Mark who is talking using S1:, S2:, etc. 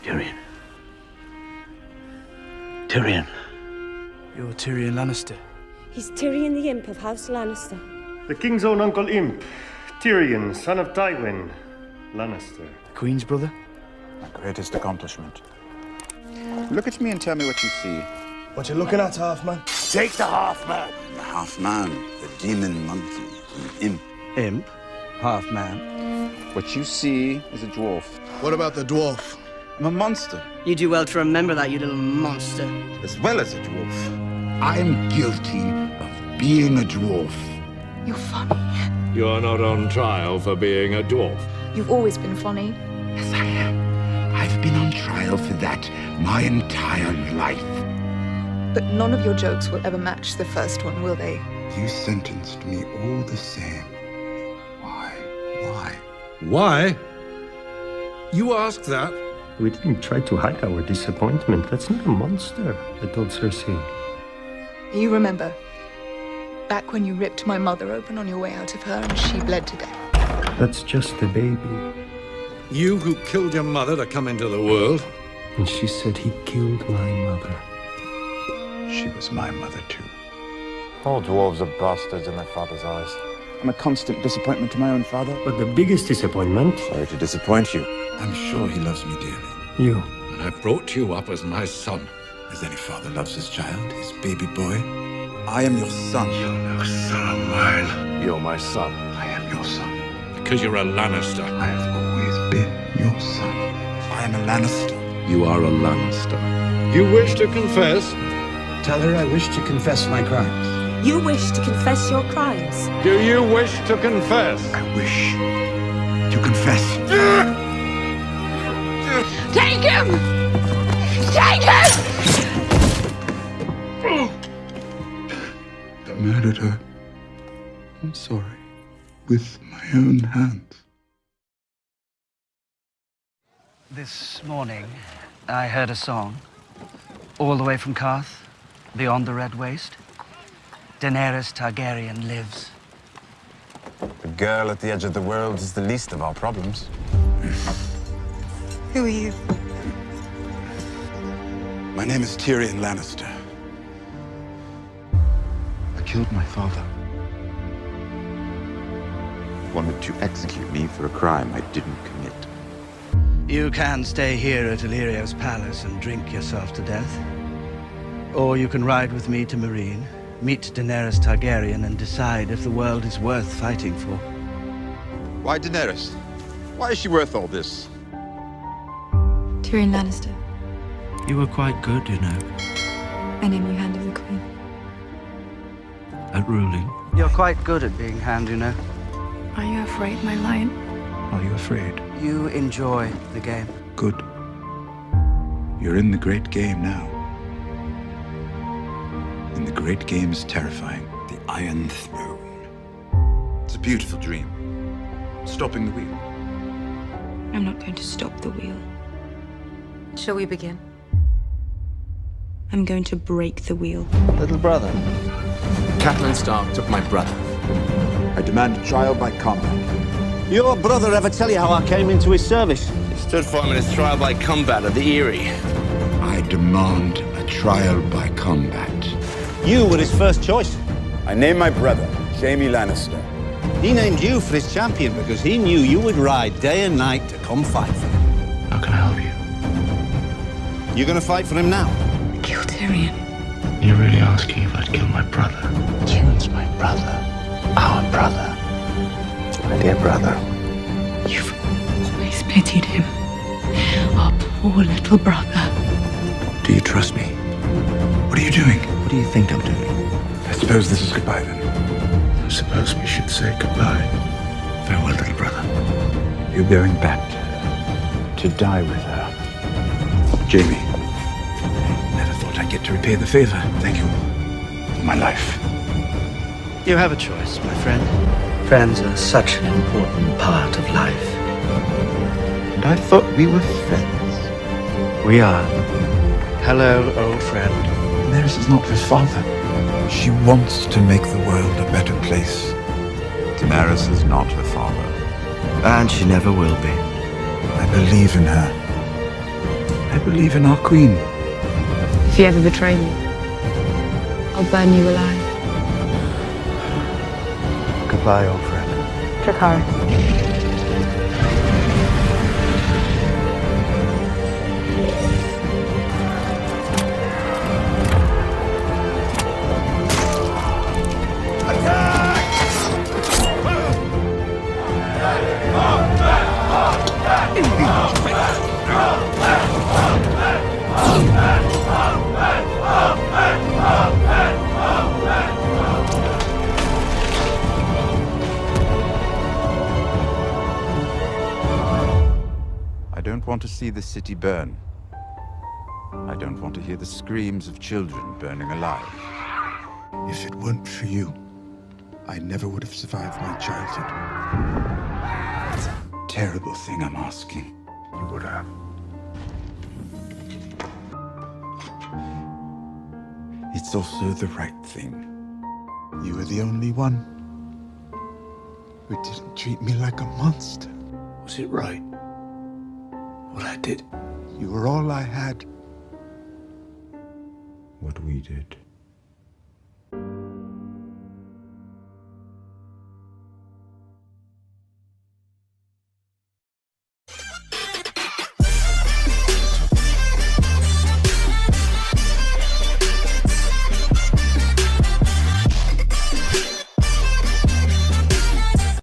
S1: Tyrion. Tyrion.
S2: You're Tyrion Lannister.
S3: He's Tyrion the Imp of House Lannister.
S4: The king's own uncle Imp, Tyrion, son of Tywin Lannister.
S2: The Queen's brother?
S5: My greatest accomplishment. Look at me and tell me what you see.
S2: What you looking at, Halfman?
S5: Take the Halfman! The Halfman, the demon monkey, the imp.
S2: Imp? Halfman?
S5: What you see is a dwarf.
S2: What about the dwarf?
S5: I'm a monster,
S6: You do well to remember that, you little monster.
S5: as well as a dwarf. I'm guilty of being a dwarf.
S7: You're funny.
S8: You're not on trial for being a dwarf.
S7: You've always been funny.
S5: Yes, I am. I've been on trial for that my entire life.
S7: But none of your jokes will ever match the first one, will they?
S5: You sentenced me all the same. Why? Why?
S8: Why? You ask that?
S4: We didn't try to hide our disappointment. That's not a monster, I told Cersei.
S7: You remember, back when you ripped my mother open on your way out of her and she bled to death.
S4: That's just a baby.
S8: You who killed your mother to come into the world?
S4: And she said he killed my mother.
S5: She was my mother, too.
S9: All dwarves are bastards in their father's eyes.
S5: I'm a constant disappointment to my own father.
S4: But the biggest disappointment,
S9: Sorry to disappoint you.
S5: I'm sure he loves me dearly.
S4: you.
S8: And I brought you up as my son.
S5: As any father loves his child, his baby boy. I am your son.
S8: You're no son of mine.
S9: You're my son.
S5: I am your son.
S8: Because you're a Lannister.
S5: I have always been your son. I am a Lannister.
S8: You are a Lannister. You wish to confess?
S2: Tell her I wish to confess my crimes.
S3: You wish to confess your crimes.
S8: Do you wish to confess?
S5: I wish to confess.
S7: Take him! Take him!
S5: I murdered her. I'm sorry. With my own hands.
S6: This morning, I heard a song, all the way from Karth, beyond the Red Waste. Daenerys Targaryen lives.
S9: The girl at the edge of the world is the least of our problems.
S7: Who are you?
S5: My name is Tyrion Lannister. I killed my father.
S9: Wanted to execute me for a crime I didn't commit.
S6: You can stay here at Illyrio's palace and drink yourself to death. Or you can ride with me to Meereen, meet Daenerys Targaryen, and decide if the world is worth fighting for.
S5: Why Daenerys? Why is she worth all this?
S7: Tyrion Lannister.
S2: You were quite good, you know,
S7: I name you Hand of the Queen.
S2: at ruling.
S6: You're quite good at being Hand, you know.
S7: Are you afraid, my lion?
S5: Are you afraid?
S6: You enjoy the game.
S5: Good. You're in the great game now. And the great game is terrifying. The Iron Throne. It's a beautiful dream. Stopping the wheel.
S7: I'm not going to stop the wheel.
S3: Shall we begin?
S7: I'm going to break the wheel.
S6: Little brother.
S10: Catelyn Stark took my brother.
S5: I demand a trial by combat.
S1: Your brother ever tell you how I came into his service?
S10: He stood for him in his trial by combat at the Eyrie.
S5: I demand a trial by combat.
S1: You were his first choice.
S9: I named my brother, Jaime Lannister.
S1: He named you for his champion because he knew you would ride day and night to come fight for him.
S2: How can I help you?
S1: You're gonna fight for him now?
S7: Kill Tyrion.
S2: You're really asking if I'd kill my brother? Tyrion's my brother. Our brother.
S9: My dear brother.
S7: You've always pitied him. Our poor little brother.
S5: Do you trust me? What are you doing?
S2: What do you think I'm doing?
S5: I suppose this is goodbye then.
S2: I suppose we should say goodbye. Farewell, little brother.
S5: You're going back to die with her. Jaime. Never thought I'd get to repay the favor. Thank you for my life.
S6: You have a choice, my friend. Friends are such an important part of life.
S5: And I thought we were friends.
S6: We are. Hello, old friend.
S5: Daenerys is not her father. She wants to make the world a better place.
S9: Daenerys is not her father.
S6: And she never will be.
S5: I believe in her. I believe in our queen.
S11: If you ever betray me, I'll burn you alive.
S6: Goodbye, old friend.
S11: Dracarys.
S5: I don't want to see the city burn. I don't want to hear the screams of children burning alive.
S12: If it weren't for you, I never would have survived my childhood.
S5: It's a terrible thing I'm asking.
S12: You would have.
S5: It's also the right thing.
S12: You were the only one who didn't treat me like a monster.
S8: Was it right? What I did?
S12: You were all I had.
S5: What we did.